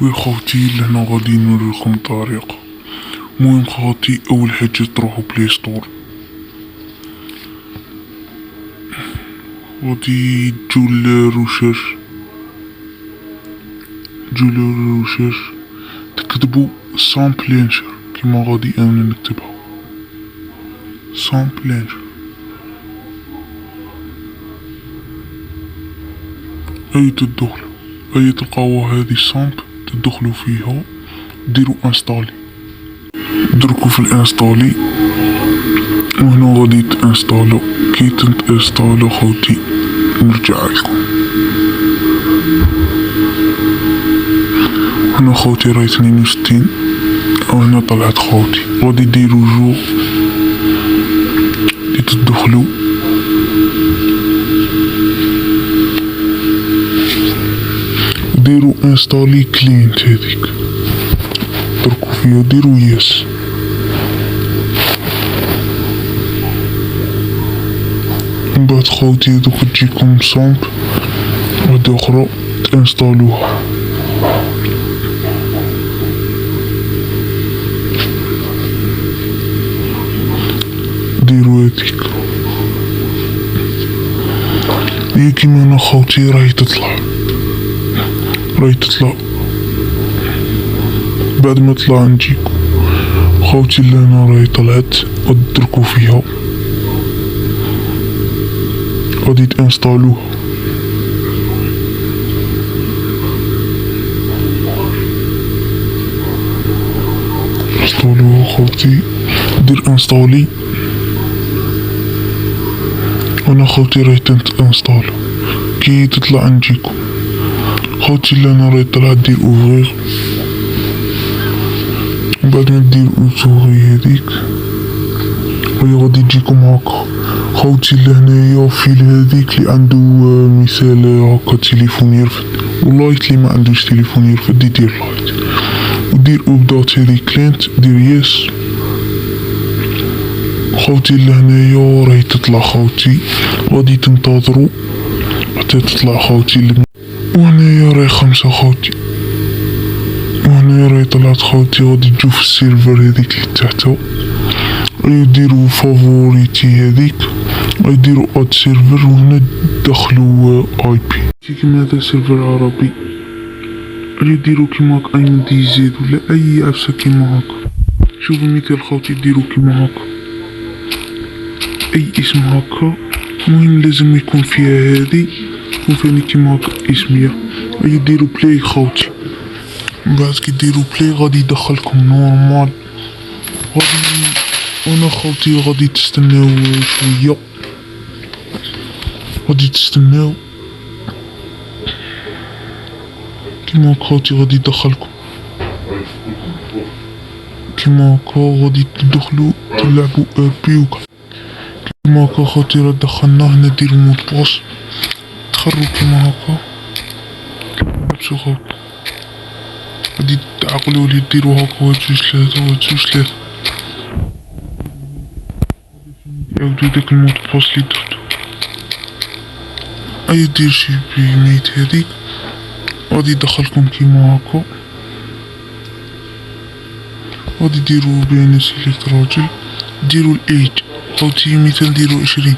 ويا خوتي لهنا غادي نوريكم الطريقة. المهم خوتي اول حاجة تروحو بلاي ستور، غادي تجو للروشيرش تكتبو سامبلينشر كيما غادي انا نكتبها سامبلينشر. اي تلقاو هادي السامب تدخلو فيها ديرو انستالي، دركو في الانستالي وهنا غادي تانستالو. كي تنستالو خوتي نرجع لكم. هنا خوتي راهي 62 وهنا طلعت خوتي. غادي ديرو جو اللي تدخلو ديرو انستالي كلينت هذيك دركو فيها ديرو يس. من بعد خوتي دوك تجيكم سامب واحدة اخرى تانستالوها. ديرو هاديك هي كيما انا خوتي راهي تطلع بعد ما طلع نجيكو خوتي لهنا راهي طلعت ودركو فيها غادي تانستالوها. خوتي دير انستالي. وانا خوتي راهي تنستالو. كي تطلع نجيكو خوتي لهنا راهي طلعت دير اوفغيغ. بعد ما دير اوفغي هاديك وهي غادي تجيكم هاكا خوتي. لهنايا فيل هاديك اللي عندو مثال هاكا تليفون يرفد ولايت اللي ما عندوش تليفون يرفد يدير لايت ودير ابدات هاديك كلينت دير يس. خوتي لهنايا راهي تطلع خوتي غادي تنتظرو حتى تطلع خوتي. وهنايا راهي 5 خوتي وهنايا راهي طلعت خوتي. غادي تجو في السيرفر هاديك اللي تحتا يديرو فافوريتي هاديك يديرو اد سيرفر وهنا دخلو اي بي كيما هذا سيرفر عربي. يديرو كيما هاك اي دي زيد ولا اي عبسة كيما هاك. شوفو مثال خوتي ديرو كيما هاك اي اسم هاكا. المهم لازم يكون فيها هادي يكون فيها كيما هاك اسمية. يديرو بلاي خوتي. بعد كي ديرو بلاي غادي يدخلكم نورمال. وانا خوتي غادي تستناو شوية كيما هاك خوتي غادي يدخلكم كيما هاكا غادي تدخلو تلعبو ابي وكا كيما هاكا خوتي راه دخلنا. هنا ديرو مود باس تخرو كيما هاكا لبسو خوتي. غادي تعقلو لي ديرو هاكا 1 2 3 يعاودو داك المود باس لي درتو. اي دير شي بيميت هاديك غادي يدخلكم كيما هاكا. غادي ديرو بين سيليكت راجل ديرو الايج خوتي مثال ديرو 20.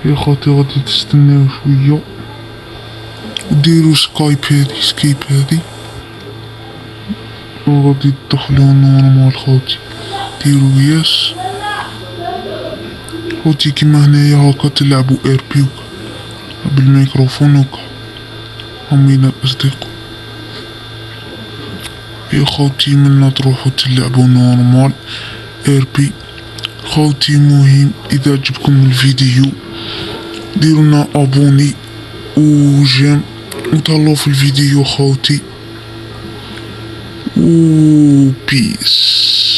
يا خوتي غادي تستناو شوية وديرو سكيب هادي وغادي تدخلو نورمال خوتي. ديرو يس خوتي كيما هنايا هاكا تلعبو ار بي بالميكروفون وكا همينا الاصدقاء. يا خوتي منا تروحو تلعبو نورمال ار بي خوتي. مهم اذا عجبكم الفيديو ديرونا ابوني وجيم وتهلاو في الفيديو خوتي و بيس.